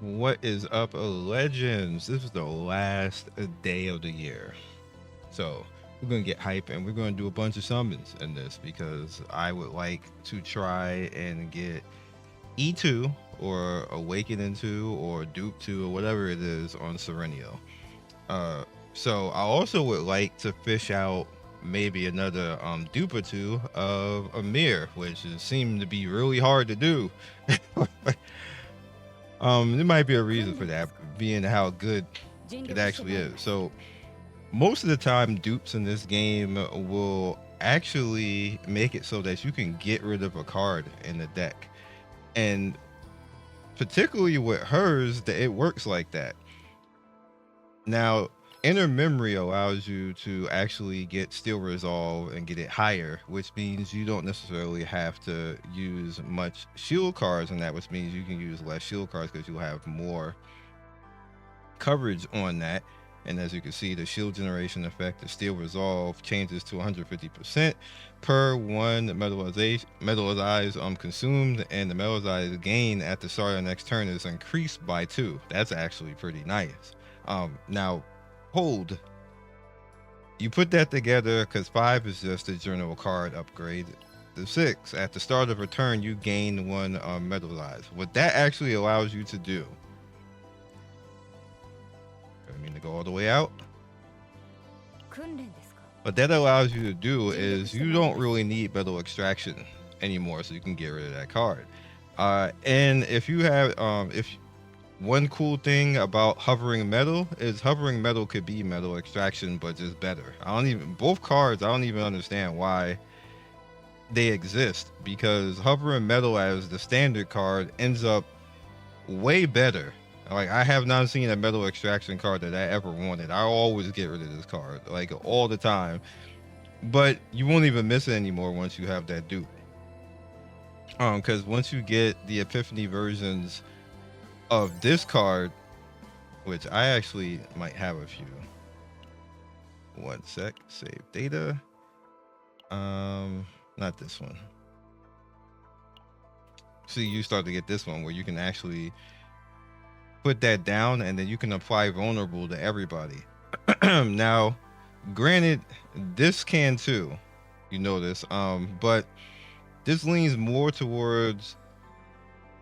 What is up, legends? This is the last day of the year. So we're gonna get hype and we're gonna do a bunch of summons in this because I would like to try and get E2 or Awaken into or Dupe 2 or whatever it is on Serenial. Uh so I also would like to fish out maybe another dupe or two of Amir, which is, seemed to be really hard to do. There might be a reason for that, being how good it actually is. So most of the time, dupes in this game will actually make it so that you can get rid of a card in the deck, and particularly with hers, that it works like that. Now, inner memory allows you to actually get steel resolve and get it higher, which means you don't necessarily have to use much shield cards, and that which means you can use less shield cards because you'll have more coverage on that. And as you can see, the shield generation effect of steel resolve changes to 150% per one metallized consumed, and the metallized gain at the start of the next turn is increased by 2. That's actually pretty nice. Now hold, you put that together because 5 is just a general card upgrade. The 6, at the start of a turn you gain 1 metallized. What that actually allows you to do, I mean to go all the way out. What that allows you to do is you don't really need metal extraction anymore, so you can get rid of that card. And if you have, if one cool thing about hovering metal is hovering metal could be metal extraction, but just better. I don't even, both cards, I don't even understand why they exist, because hovering metal as the standard card ends up way better. Like, I have not seen a metal extraction card that I ever wanted. I always get rid of this card, like, all the time. But you won't even miss it anymore once you have that dupe. Because once you get the Epiphany versions of this card, which I actually might have a few. One sec, save data. Not this one. See, you start to get this one where you can actually put that down and then you can apply vulnerable to everybody. Now, granted, this can too, you know this, but this leans more towards,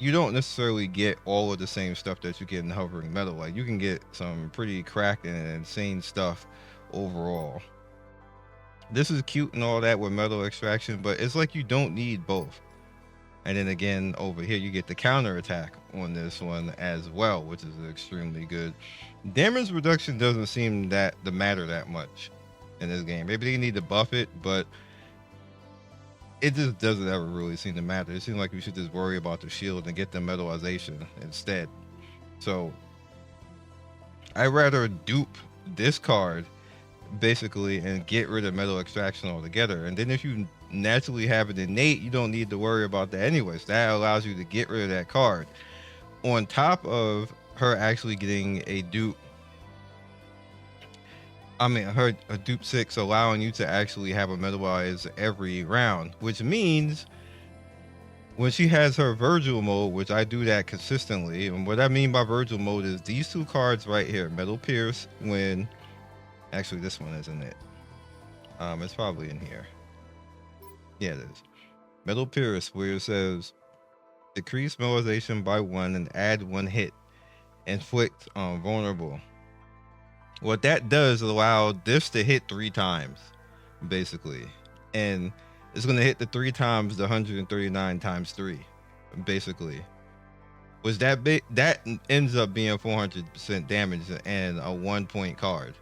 you don't necessarily get all of the same stuff that you get in hovering metal. Like, you can get some pretty cracked and insane stuff overall. This is cute and all that with metal extraction, but it's like you don't need both. And then again, over here, you get the counter attack on this one as well, which is extremely good. Damage reduction doesn't seem that to matter that much in this game. Maybe they need to buff it, but it just doesn't ever really seem to matter. It seems like we should just worry about the shield and get the metallization instead. So I'd rather dupe this card basically and get rid of metal extraction altogether. And then if you naturally have it innate, you don't need to worry about that anyways. That allows you to get rid of that card on top of her actually getting a dupe. I mean, her a dupe 6 allowing you to actually have a metallized every round, which means when she has her Virgil mode, which I do that consistently, and what I mean by Virgil mode is these two cards right here, Metal Pierce, when actually this one isn't it. It's probably in here. Yeah, it is. Metal Pierce, where it says decrease metallization by 1 and add 1 hit. Inflict vulnerable. What that does is allow this to hit 3 times, basically. And it's going to hit the 3 times the 139 times 3, basically. Was that big? That ends up being 400% damage and a 1-point card,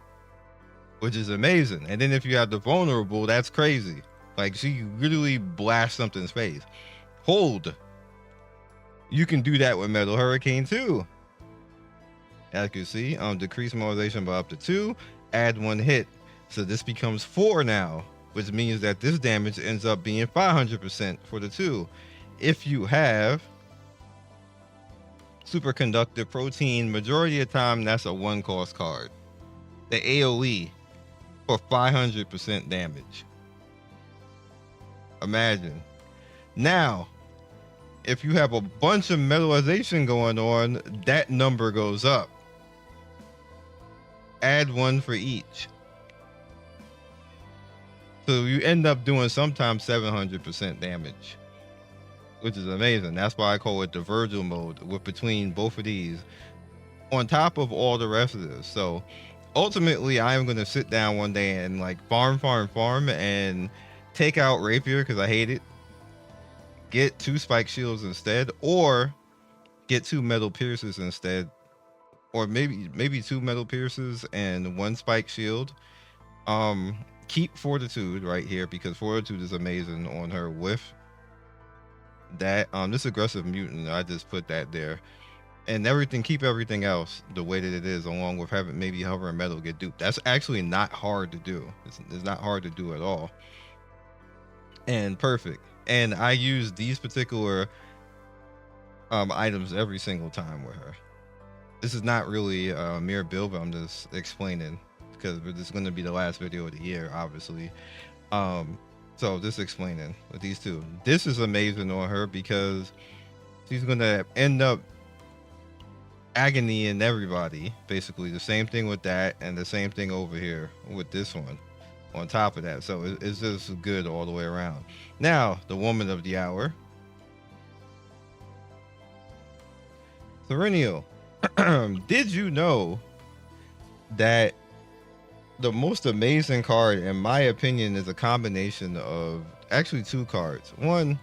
which is amazing. And then if you have the vulnerable, that's crazy. Like, she literally blasts something's face. Hold. You can do that with Metal Hurricane too. As you can see, decrease metallization by up to 2, add 1 hit. So this becomes 4 now, which means that this damage ends up being 500% for the 2. If you have superconductive protein, majority of the time that's a 1-cost card. The AoE for 500% damage. Imagine. Now, if you have a bunch of metallization going on, that number goes up. Add one for each. So you end up doing sometimes 700% damage, which is amazing. That's why I call it the Virgil mode, with between both of these, on top of all the rest of this. So ultimately, I am going to sit down one day and like farm, and take out Rapier because I hate it. Get 2 spike shields instead, or get 2 metal pierces instead, or maybe 2 metal pierces and 1 spike shield. Keep Fortitude right here because Fortitude is amazing on her with that. This aggressive mutant, I just put that there. And everything, keep everything else the way that it is, along with having maybe hover and metal get duped. That's actually not hard to do. It's not hard to do at all. And perfect. And I use these particular items every single time with her. This is not really a mere build, but I'm just explaining because this is going to be the last video of the year, obviously. So just explaining with these two. This is amazing on her because she's going to end up agony in everybody, basically. The same thing with that, and the same thing over here with this one on top of that. So it's just good all the way around. Now, the woman of the hour, Serenial. Did you know that the most amazing card, in my opinion, is a combination of actually 2 cards? One,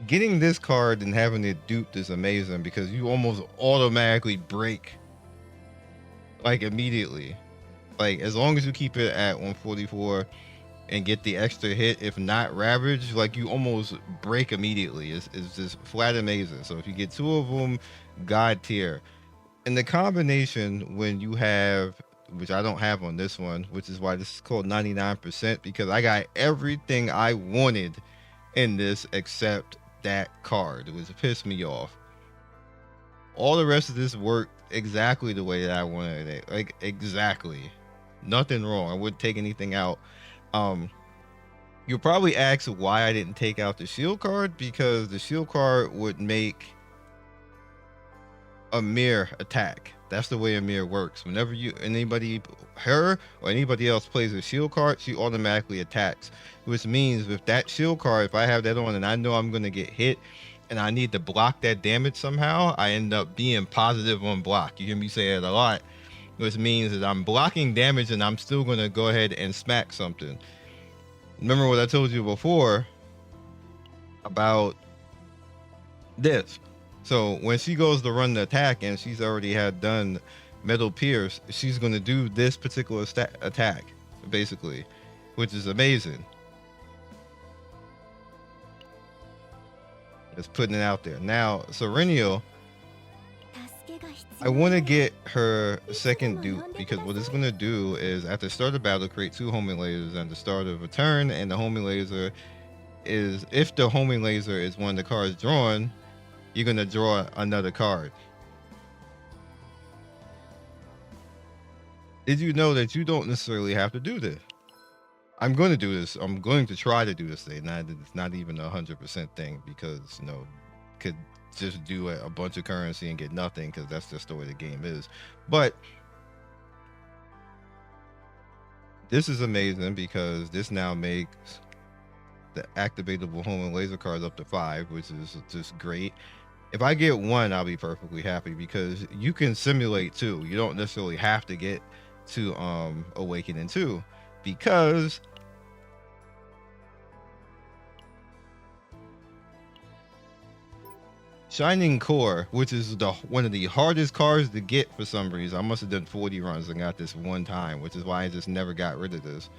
getting this card and having it duped is amazing because you almost automatically break like immediately. Like as long as you keep it at 144 and get the extra hit, if not Ravage, like you almost break immediately. It's just flat amazing. So if you get 2 of them, God tier. And the combination when you have, which I don't have on this one, which is why this is called 99%, because I got everything I wanted in this except that card, which pissed me off. All the rest of this worked exactly the way that I wanted it, like exactly, nothing wrong. I wouldn't take anything out. You'll probably ask why I didn't take out the shield card, because the shield card would make Amir attack. That's the way Amir works. Whenever her or anybody else plays a shield card, she automatically attacks. Which means with that shield card, if I have that on and I know I'm going to get hit and I need to block that damage somehow, I end up being positive on block. You hear me say it a lot. Which means that I'm blocking damage and I'm still going to go ahead and smack something. Remember what I told you before about this. So when she goes to run the attack and she's already had done metal pierce, she's going to do this particular attack basically, which is amazing. Just putting it out there. Now Serenial, I want to get her second dupe, because what it's going to do is at the start of battle create 2 homing lasers at the start of a turn, and the homing laser is, if the homing laser is one of the cards drawn, you're going to draw another card. Did you know that you don't necessarily have to do this? I'm going to do this. I'm going to try to do this thing. It's not even 100% thing, because, you know, could just do a bunch of currency and get nothing, because that's just the way the game is. But this is amazing because this now makes the activatable homing laser cards up to 5, which is just great. If I get 1, I'll be perfectly happy, because you can simulate 2. You don't necessarily have to get to Awaken in 2, because Shining Core, which is one of the hardest cards to get for some reason. I must have done 40 runs and got this one time, which is why I just never got rid of this.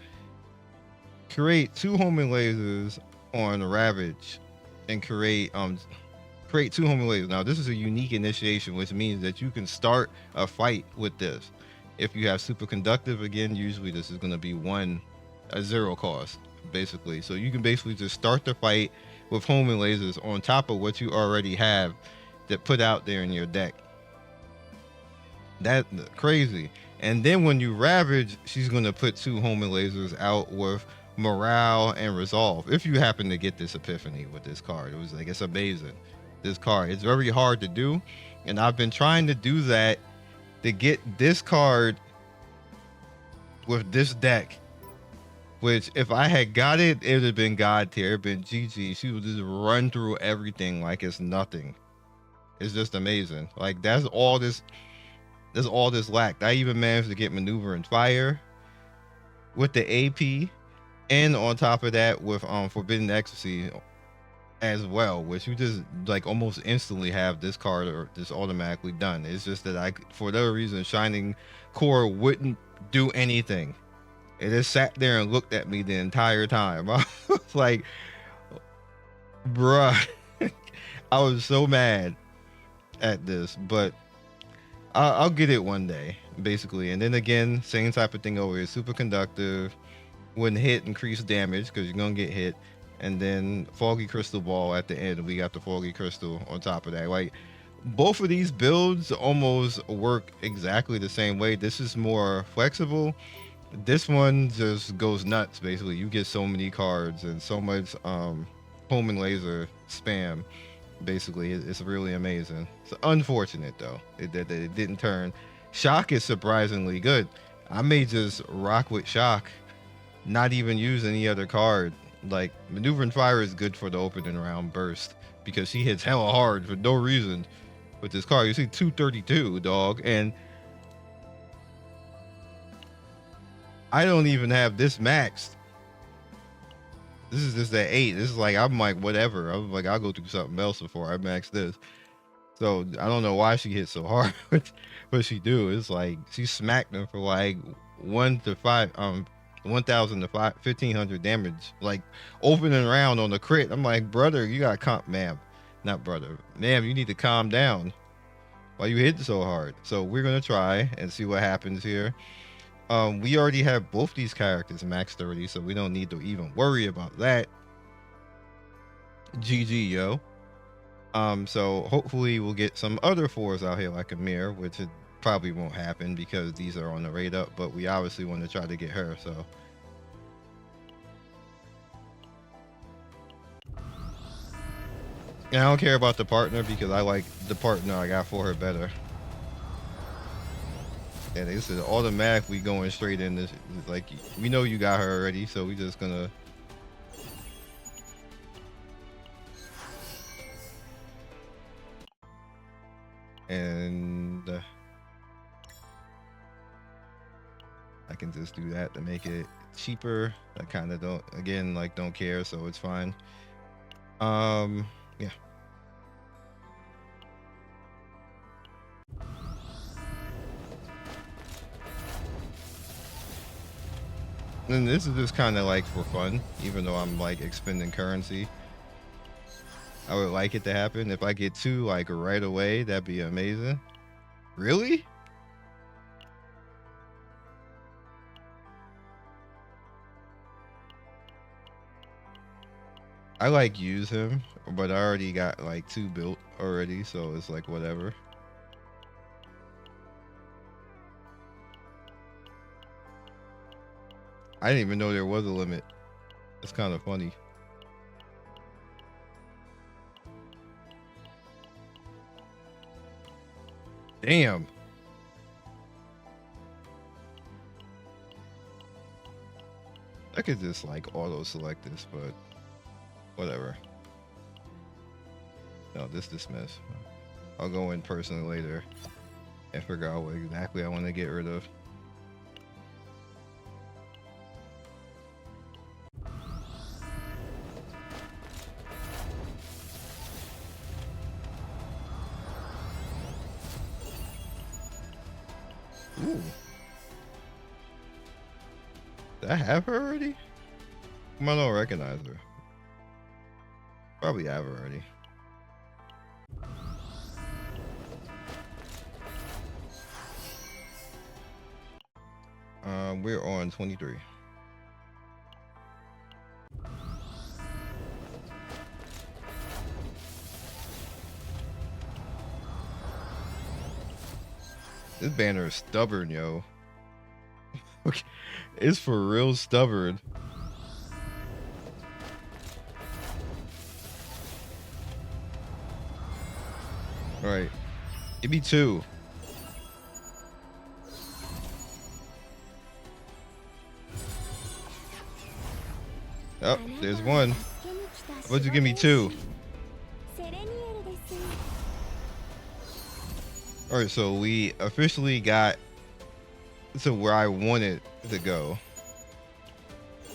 Create 2 homing lasers on Ravage and create 2 homing lasers. Now this is a unique initiation, which means that you can start a fight with this. If you have superconductive, again, usually this is going to be a 0 cost, basically. So you can basically just start the fight with homing lasers on top of what you already have that put out there in your deck. That's crazy. And then when you Ravage, she's going to put 2 homing lasers out with morale, and resolve. If you happen to get this epiphany with this card, it was like, it's amazing. This card, it's very hard to do, and I've been trying to do that to get this card with this deck. Which, if I had got it, it would have been God tier. It'd been GG. She would just run through everything like it's nothing. It's just amazing. Like, that's all this lacked. I even managed to get maneuver and fire with the AP, and on top of that with forbidden ecstasy as well, which you just like almost instantly have this card or just automatically done. It's just that I, for whatever reason, Shining Core wouldn't do anything. It just sat there and looked at me the entire time. I was like, bruh. I was so mad at this, but I'll get it one day, basically. And then again, same type of thing over here. Superconductive, when hit, increased damage because you're gonna get hit. And then Foggy Crystal Ball at the end. We got the Foggy Crystal on top of that. Like, both of these builds almost work exactly the same way. This is more flexible. This one just goes nuts. Basically, you get so many cards and so much home and laser spam. Basically, it's really amazing. It's unfortunate though that it didn't turn. Shock is surprisingly good. I may just rock with Shock, not even use any other card. Like, maneuver and fire is good for the opening round burst because she hits hella hard for no reason with this card. You see 232, dog, and I don't even have this maxed. This is just at 8. This is like, I'm like, whatever. I'm like, I'll go through something else before I max this. So I don't know why she hits so hard, but she do. It's like she smacked them for like 1,000 to 1,500 damage, like opening round on the crit. I'm like, brother, you got not brother, ma'am, you need to calm down. Why you hitting so hard? So we're gonna try and see what happens here. We already have both these characters max 30, so we don't need to even worry about that. GG, yo. So hopefully we'll get some other 4s out here like Amir, which it probably won't happen because these are on the rate up, but we obviously want to try to get her, so. And I don't care about the partner because I like the partner I got for her better. And this is automatically going straight in. This is like, we know you got her already, so we just gonna. And I can just do that to make it cheaper. I kind of don't care, so it's fine. Yeah. And this is just kind of like for fun, even though I'm like expending currency. I would like it to happen. If I get 2 like right away, that'd be amazing. Really? I like use him, but I already got like 2 built already, so it's like whatever. I didn't even know there was a limit. It's kind of funny. Damn. I could just like auto select this, but whatever. No, dismiss. I'll go in personally later and figure out what exactly I want to get rid of. Ooh. Did I have her already? I don't recognize her. Probably have her already. We're on 23. This banner is stubborn, yo. Okay. It's for real stubborn. All right, give me 2. Oh, there's 1. What'd you give me 2? All right, so we officially got to where I wanted to go.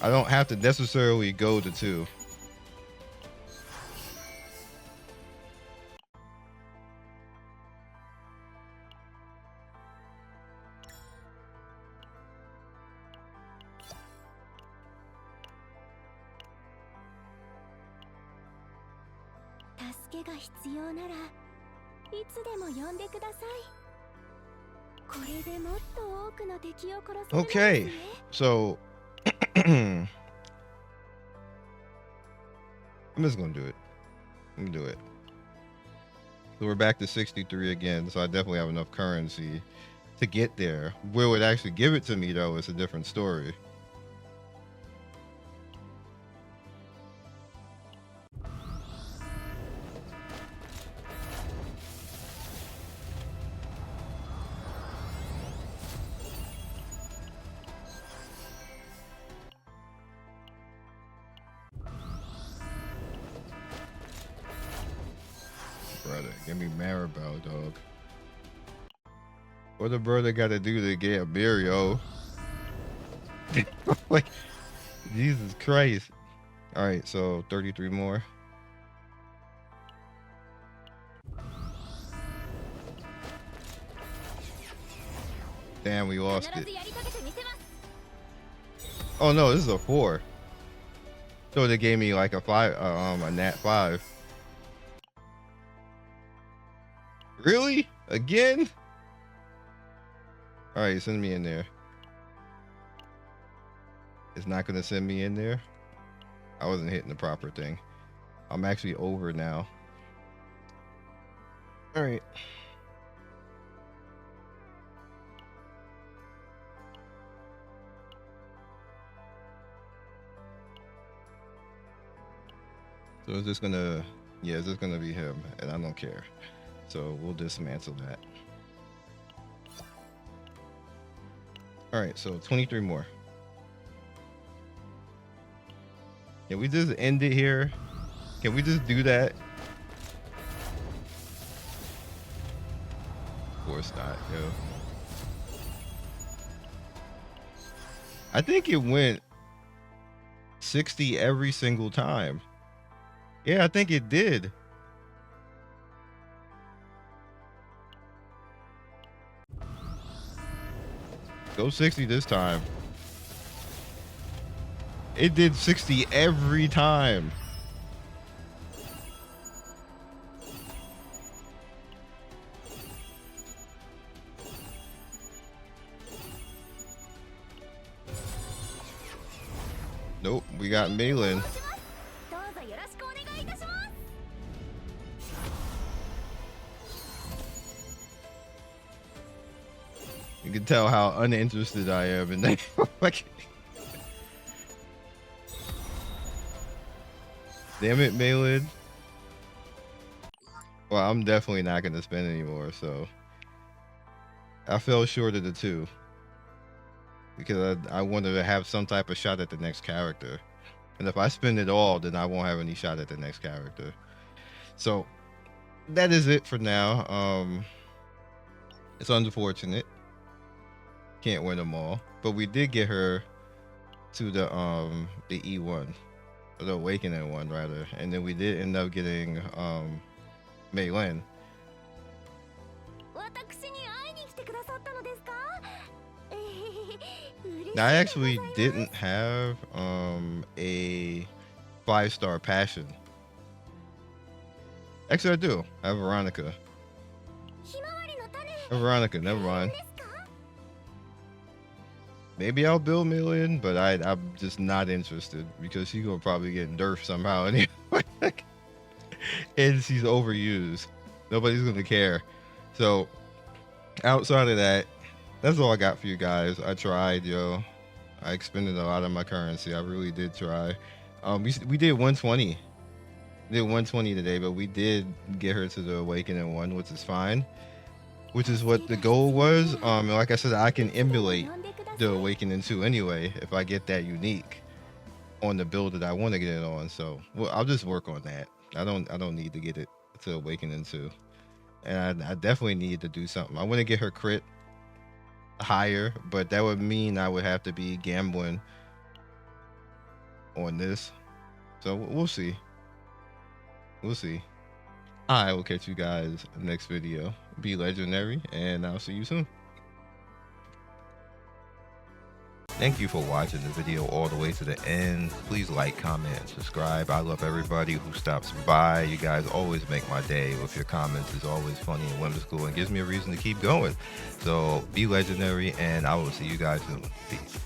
I don't have to necessarily go to 2. Okay, so I'm just gonna do it. I'm gonna do it. So we're back to 63 again, so I definitely have enough currency to get there. Will it actually give it to me though? It's a different story. Brother, give me Maribel, dog. What the brother got to do to get Amir, yo? Like, Jesus Christ. All right, so 33 more. Damn, we lost it. Oh no, this is a 4. So they gave me like a 5, a nat 5. Really? Again? All right, send me in there. It's not gonna send me in there. I wasn't hitting the proper thing. I'm actually over now. All right. So is this gonna, yeah, is this gonna be him? And I don't care. So we'll dismantle that. All right, so 23 more. Can we just end it here? Can we just do that? Of course not, yo. I think it went 60 every single time. Yeah, I think it did. Go 60 this time. It did 60 every time. Nope, we got Malin. You can tell how uninterested I am in that. Like, damn it, Malin. Well, I'm definitely not going to spend anymore, so I fell short of the 2 because I wanted to have some type of shot at the next character, and if I spend it all, then I won't have any shot at the next character. So that is it for now. It's unfortunate, can't win them all, but we did get her to the E1, or the Awakening one rather, and then we did end up getting Malin. Now, I actually didn't have a 5-star passion. Actually, I do. I have Veronica. Veronica, never mind. Maybe I'll build Malin, but I'm just not interested because she's gonna probably get nerfed somehow anyway. And she's overused. Nobody's gonna care. So outside of that, that's all I got for you guys. I tried, yo. I expended a lot of my currency. I really did try. We did 120. Did 120 today, but we did get her to the Awakening one, which is fine. Which is what the goal was. And like I said, I can emulate the Awakening 2 anyway if I get that unique on the build that I want to get it on. So well, I'll just work on that. I don't need to get it to Awakening 2. And I definitely need to do something. I want to get her crit higher, but that would mean I would have to be gambling on this. So we'll see. We'll see. I will catch you guys next video. Be legendary, and I'll see you soon. Thank you for watching the video all the way to the end. Please like, comment, and subscribe. I love everybody who stops by. You guys always make my day with your comments. It's always funny and whimsical and gives me a reason to keep going. So be legendary, and I will see you guys soon. Peace.